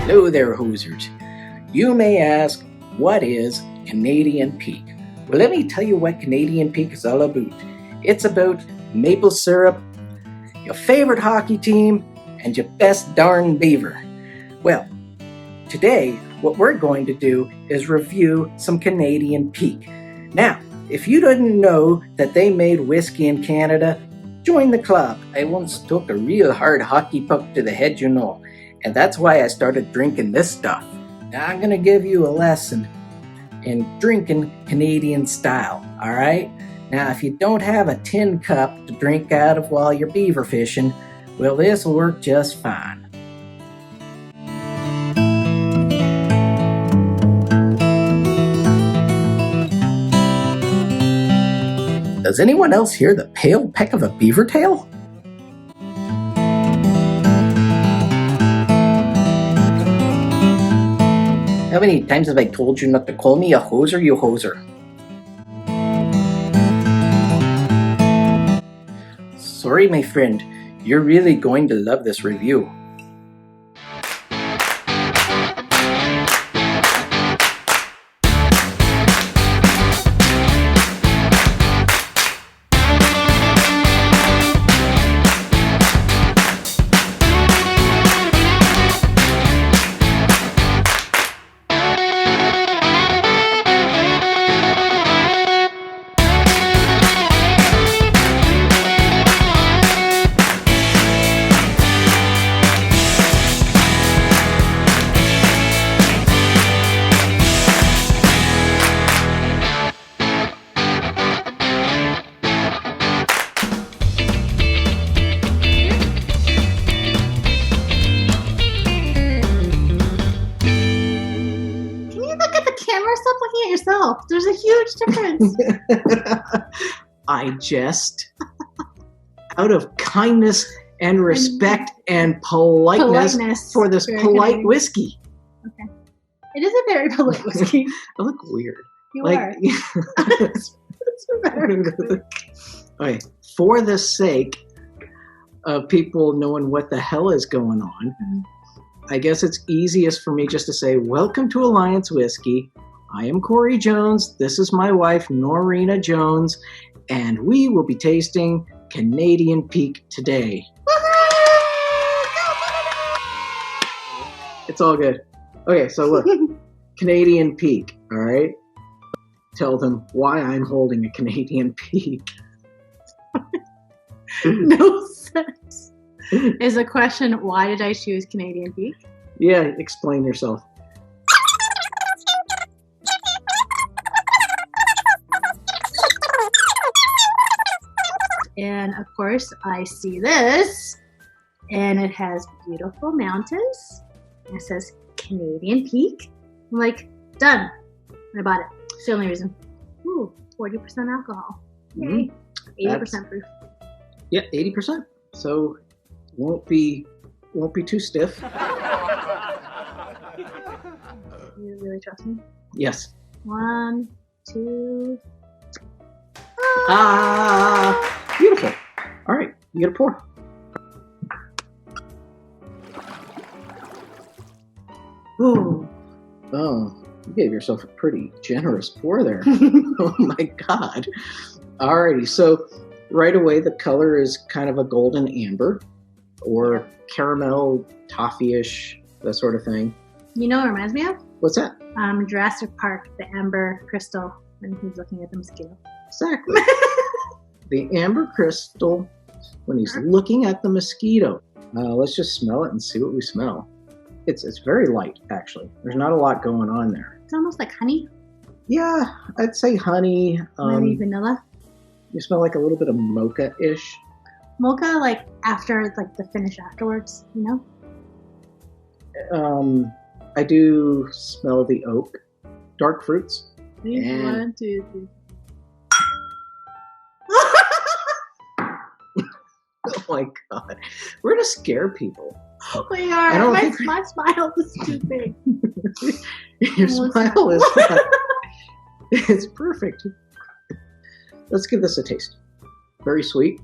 Hello there, Hoosers. You may ask, what is Canadian Peak? Well, let me tell you what Canadian Peak is all about. It's about maple syrup, your favorite hockey team, and your best darn beaver. Well, today, what we're going to do is review some Canadian Peak. Now, if you didn't know that they made whiskey in Canada, join the club. I once took a real hard hockey puck to the head, and that's why I started drinking this stuff. Now I'm going to give you a lesson in drinking Canadian style, alright? Now if you don't have a tin cup to drink out of while you're beaver fishing, well, this will work just fine. Does anyone else hear the pale peck of a beaver tail? How many times have I told you not to call me a hoser, you hoser? Sorry, my friend. You're really going to love this review. Stop looking at yourself. There's a huge difference. I jest out of kindness and respect and politeness for this polite whiskey. Okay. It is a very polite whiskey. I look weird. You are. It's okay. For the sake of people knowing what the hell is going on, I guess it's easiest for me just to say, welcome to Alliance Whiskey. I am Corey Jones. This is my wife, Norina Jones, and we will be tasting Canadian Peak today. It's all good. Okay, so look, Canadian Peak, all right? Tell them why I'm holding a Canadian Peak. No sense. Is the question, why did I choose Canadian Peak? Yeah, explain yourself. And of course, I see this, and it has beautiful mountains. It says Canadian Peak. I'm like, done. I bought it. It's the only reason. Ooh, 40% alcohol. Yay. 80% proof. Yeah, 80%. So won't be too stiff. You really trust me? Yes. 1, 2. Beautiful. All right, you gotta pour. Oh, you gave yourself a pretty generous pour there. Oh my God. Alrighty, so right away the color is kind of a golden amber or caramel toffee-ish, that sort of thing. You know what it reminds me of? What's that? Jurassic Park, the amber crystal when he's looking at the mosquito. Exactly. The amber crystal when he's looking at the mosquito. Let's just smell it and see what we smell. It's very light, actually. There's not a lot going on there. It's almost like honey. Yeah, I'd say honey. Maybe vanilla. You smell like a little bit of mocha-ish. Mocha, like after, like the finish afterwards, you know? I do smell the oak, dark fruits. And 1, 2, 3. Oh my God, we're gonna scare people. We are. My smile is too big. Your smile is not. It's perfect. Let's give this a taste. Very sweet.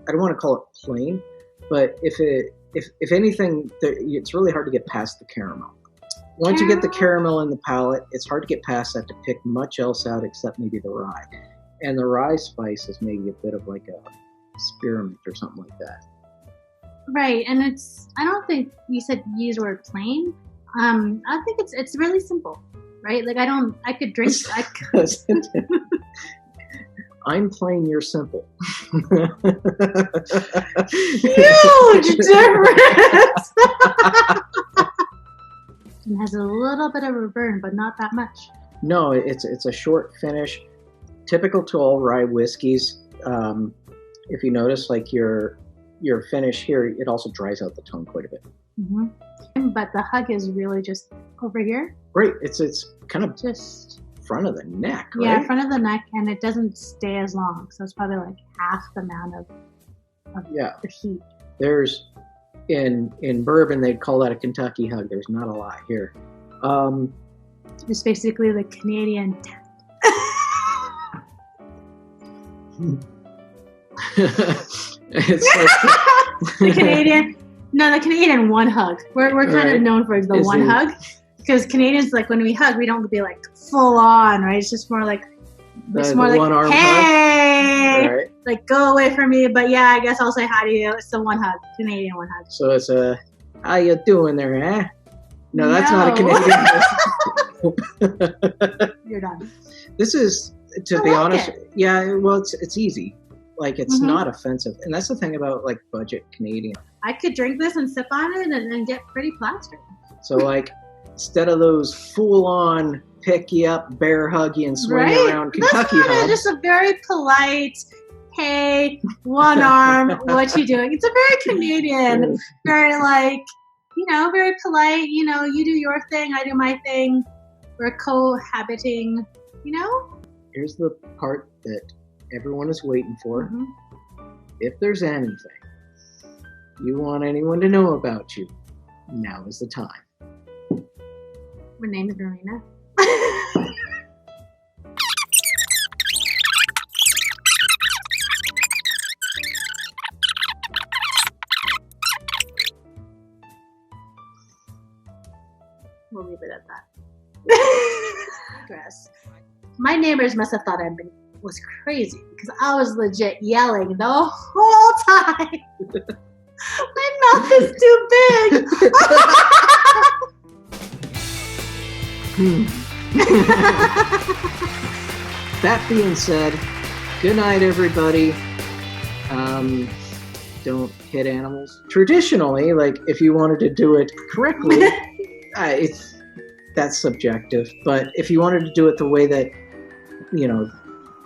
I don't want to call it plain, but if it if anything, it's really hard to get past the caramel. Once you get the caramel in the palate, it's hard to get past that to pick much else out except maybe the rye. And the rye spice is maybe a bit of like a spearmint or something like that. Right, and I don't think you said use the word plain. I think it's really simple, right? Like I could drink. I'm plain, you're simple. Huge difference. It has a little bit of a burn, but not that much. No, it's a short finish, typical to all rye whiskeys. If you notice, like your finish here, it also dries out the tongue quite a bit. Mm-hmm. But the hug is really just over here. Right, it's kind of just front of the neck, right? Yeah, front of the neck, and it doesn't stay as long, so it's probably like half the amount of the heat. There's in bourbon they'd call that a Kentucky hug. There's not a lot here. It's basically the Canadian. It's like the Canadian. No, the Canadian one hug. We're kind of known for the one hug, because Canadians, like when we hug, we don't be like full on, right? It's just more like one arm hey, hug. Right. Like go away from me. But yeah, I guess I'll say hi to you. It's the one hug, Canadian one hug. So it's a how you doing there, eh? No, that's not a Canadian. You're done. This is, to be honest, yeah. Well, it's easy. Like it's not offensive, and that's the thing about like budget Canadian. I could drink this and sip on it and get pretty plastered. So like instead of those full-on pick you up, bear hug you, and swing you around Kentucky hugs, just a very polite, hey, one arm, what you doing? It's a very Canadian, very like, very polite. You do your thing, I do my thing. We're cohabiting. Here's the part that everyone is waiting for. If there's anything you want anyone to know about you, now is the time. My name is Marina. We'll leave it at that. Guess. My neighbors must have thought I was crazy because I was legit yelling the whole time. My mouth is too big. That being said, good night, everybody. Don't hit animals. Traditionally, like if you wanted to do it correctly, that's subjective. But if you wanted to do it the way that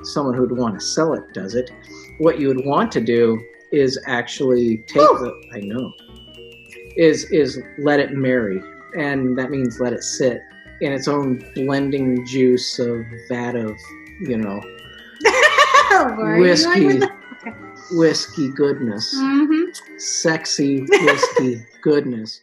someone who'd want to sell it does it, what you would want to do is actually take is let it marry, and that means let it sit in its own blending juice of vat of whiskey goodness, sexy whiskey goodness.